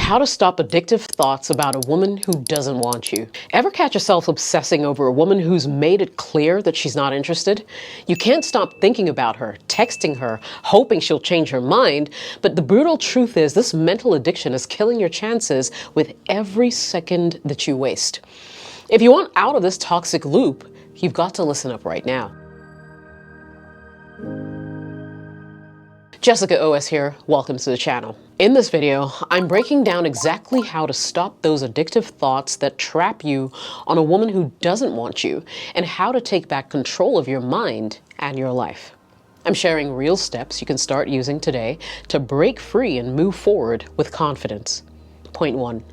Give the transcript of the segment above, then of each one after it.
How to stop addictive thoughts about a woman who doesn't want you. Ever catch yourself obsessing over a woman who's made it clear that she's not interested? You can't stop thinking about her, texting her, hoping she'll change her mind, but the brutal truth is this mental addiction is killing your chances with every second that you waste. If you want out of this toxic loop, you've got to listen up right now. Jessica OS here, welcome to the channel. In this video, I'm breaking down exactly how to stop those addictive thoughts that trap you on a woman who doesn't want you, and how to take back control of your mind and your life. I'm sharing real steps you can start using today to break free and move forward with confidence. Point 1.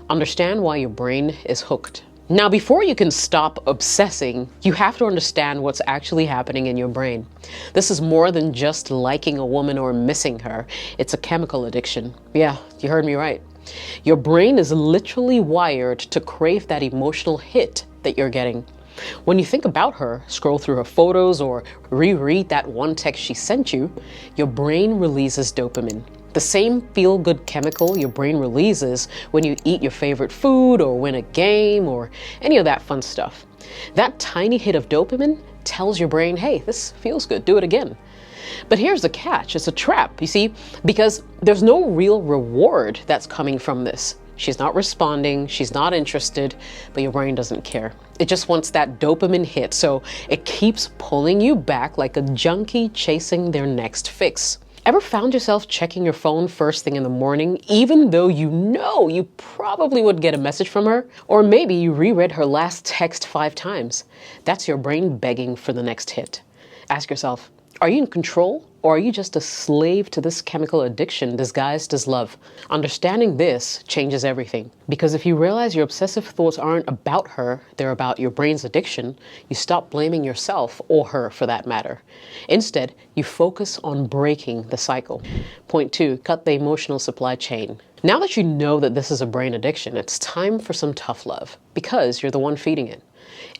Understand why your brain is hooked. Now, before you can stop obsessing, you have to understand what's actually happening in your brain. This is more than just liking a woman or missing her. It's a chemical addiction. Yeah, you heard me right. Your brain is literally wired to crave that emotional hit that you're getting. When you think about her, scroll through her photos, or reread that one text she sent you, your brain releases dopamine. The same feel-good chemical your brain releases when you eat your favorite food or win a game or any of that fun stuff. That tiny hit of dopamine tells your brain, hey, this feels good, do it again. But here's the catch, it's a trap, you see, because there's no real reward that's coming from this. She's not responding, she's not interested, but your brain doesn't care. It just wants that dopamine hit, so it keeps pulling you back like a junkie chasing their next fix. Ever found yourself checking your phone first thing in the morning, even though you know you probably would get a message from her? Or maybe you reread her last text 5 times. That's your brain begging for the next hit. Ask yourself, are you in control, or are you just a slave to this chemical addiction disguised as love? Understanding this changes everything. Because if you realize your obsessive thoughts aren't about her, they're about your brain's addiction, you stop blaming yourself or her for that matter. Instead, you focus on breaking the cycle. Point 2, cut the emotional supply chain. Now that you know that this is a brain addiction, it's time for some tough love, because you're the one feeding it.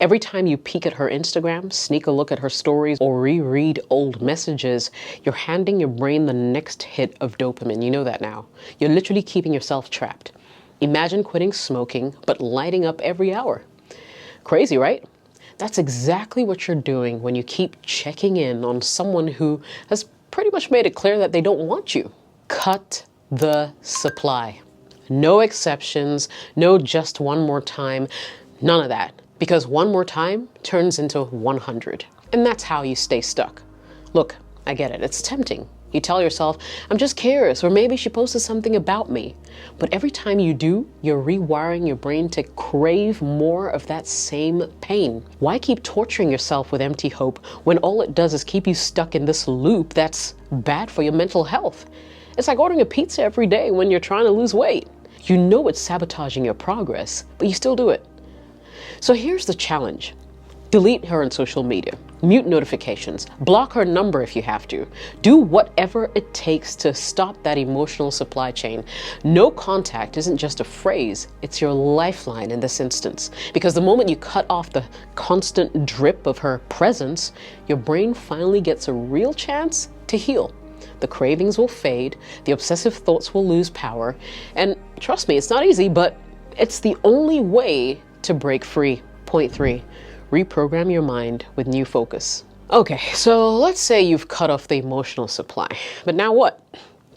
Every time you peek at her Instagram, sneak a look at her stories, or reread old messages, you're handing your brain the next hit of dopamine. You know that now. You're literally keeping yourself trapped. Imagine quitting smoking, but lighting up every hour. Crazy, right? That's exactly what you're doing when you keep checking in on someone who has pretty much made it clear that they don't want you. Cut the supply. No exceptions, no just one more time, none of that. Because one more time turns into 100. And that's how you stay stuck. Look, I get it, it's tempting. You tell yourself, I'm just curious, or maybe she posted something about me. But every time you do, you're rewiring your brain to crave more of that same pain. Why keep torturing yourself with empty hope when all it does is keep you stuck in this loop that's bad for your mental health? It's like ordering a pizza every day when you're trying to lose weight. You know it's sabotaging your progress, but you still do it. So here's the challenge. Delete her on social media, mute notifications, block her number if you have to. Do whatever it takes to stop that emotional supply chain. No contact isn't just a phrase, it's your lifeline in this instance. Because the moment you cut off the constant drip of her presence, your brain finally gets a real chance to heal. The cravings will fade, the obsessive thoughts will lose power, and trust me, it's not easy, but it's the only way to break free. Point 3, reprogram your mind with new focus. Okay, so let's say you've cut off the emotional supply, but now what?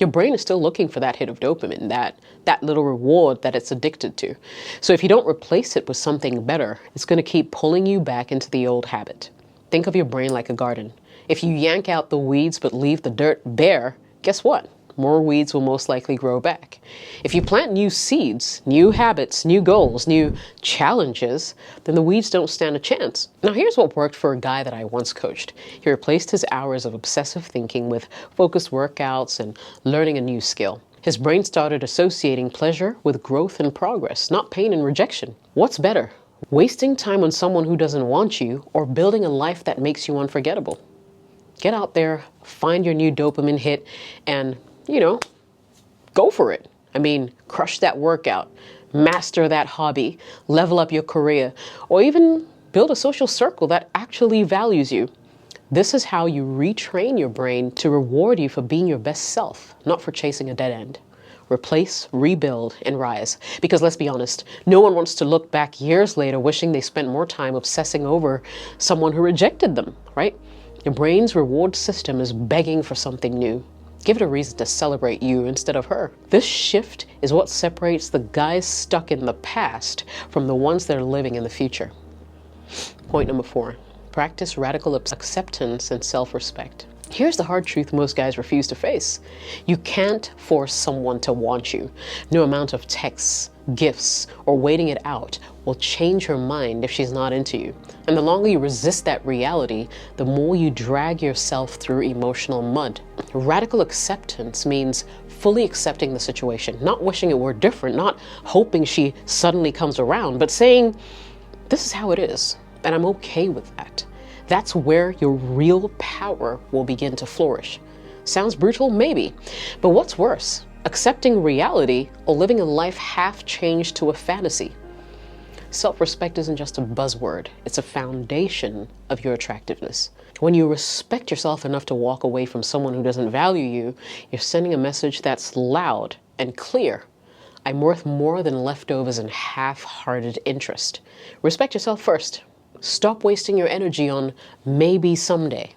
Your brain is still looking for that hit of dopamine, that little reward that it's addicted to. So if you don't replace it with something better, it's going to keep pulling you back into the old habit. Think of your brain like a garden. If you yank out the weeds but leave the dirt bare, guess what? More weeds will most likely grow back. If you plant new seeds, new habits, new goals, new challenges, then the weeds don't stand a chance. Now here's what worked for a guy that I once coached. He replaced his hours of obsessive thinking with focused workouts and learning a new skill. His brain started associating pleasure with growth and progress, not pain and rejection. What's better? Wasting time on someone who doesn't want you, or building a life that makes you unforgettable? Get out there, find your new dopamine hit, and go for it. I mean, crush that workout, master that hobby, level up your career, or even build a social circle that actually values you. This is how you retrain your brain to reward you for being your best self, not for chasing a dead end. Replace, rebuild, and rise. Because let's be honest, no one wants to look back years later wishing they spent more time obsessing over someone who rejected them, right? Your brain's reward system is begging for something new. Give it a reason to celebrate you instead of her. This shift is what separates the guys stuck in the past from the ones that are living in the future. Point number 4, practice radical acceptance and self-respect. Here's the hard truth most guys refuse to face. You can't force someone to want you. No amount of texts, gifts, or waiting it out will change her mind if she's not into you. And the longer you resist that reality, the more you drag yourself through emotional mud. Radical acceptance means fully accepting the situation, not wishing it were different, not hoping she suddenly comes around, but saying, this is how it is, and I'm okay with that. That's where your real power will begin to flourish. Sounds brutal? Maybe. But what's worse? Accepting reality or living a life half changed to a fantasy? Self-respect isn't just a buzzword. It's a foundation of your attractiveness. When you respect yourself enough to walk away from someone who doesn't value you, you're sending a message that's loud and clear. I'm worth more than leftovers and half-hearted interest. Respect yourself first. Stop wasting your energy on maybe someday.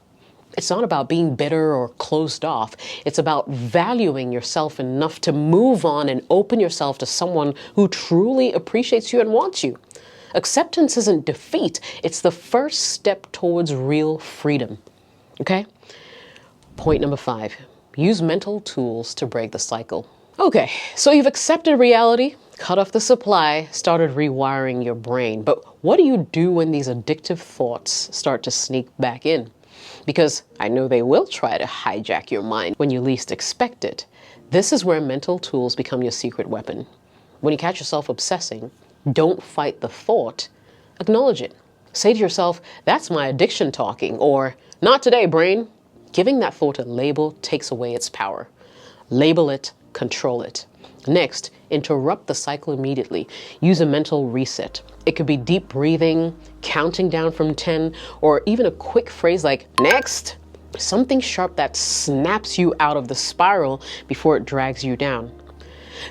It's not about being bitter or closed off. It's about valuing yourself enough to move on and open yourself to someone who truly appreciates you and wants you. Acceptance isn't defeat. It's the first step towards real freedom. Okay? Point number 5, use mental tools to break the cycle. Okay, so you've accepted reality, cut off the supply, started rewiring your brain. But what do you do when these addictive thoughts start to sneak back in? Because I know they will try to hijack your mind when you least expect it. This is where mental tools become your secret weapon. When you catch yourself obsessing, don't fight the thought, acknowledge it. Say to yourself, that's my addiction talking, or not today, brain. Giving that thought a label takes away its power. Label it, control it. Next, interrupt the cycle immediately. Use a mental reset. It could be deep breathing, counting down from 10, or even a quick phrase like, next. Something sharp that snaps you out of the spiral before it drags you down.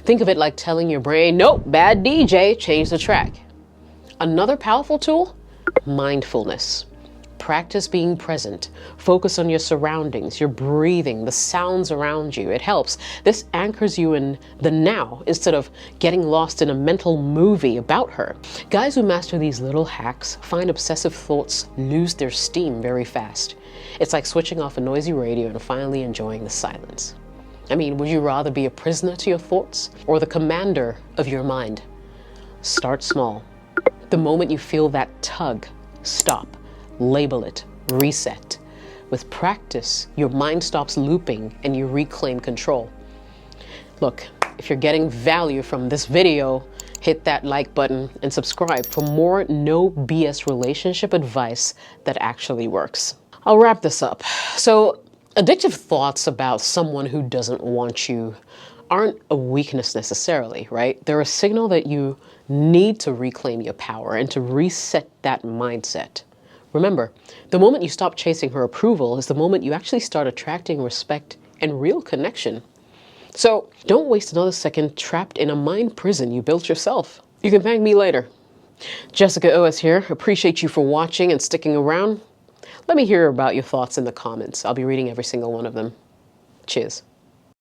Think of it like telling your brain, nope, bad DJ, change the track. Another powerful tool, mindfulness. Practice being present. Focus on your surroundings, your breathing, the sounds around you. It helps. This anchors you in the now instead of getting lost in a mental movie about her. Guys who master these little hacks find obsessive thoughts lose their steam very fast. It's like switching off a noisy radio and finally enjoying the silence. I mean, would you rather be a prisoner to your thoughts or the commander of your mind? Start small. The moment you feel that tug, stop. Label it, reset. With practice, your mind stops looping and you reclaim control. Look, if you're getting value from this video, hit that like button and subscribe for more no BS relationship advice that actually works. I'll wrap this up. So, addictive thoughts about someone who doesn't want you aren't a weakness necessarily, right? They're a signal that you need to reclaim your power and to reset that mindset. Remember, the moment you stop chasing her approval is the moment you actually start attracting respect and real connection. So don't waste another second trapped in a mind prison you built yourself. You can thank me later. Jessica OS here. Appreciate you for watching and sticking around. Let me hear about your thoughts in the comments. I'll be reading every single one of them. Cheers.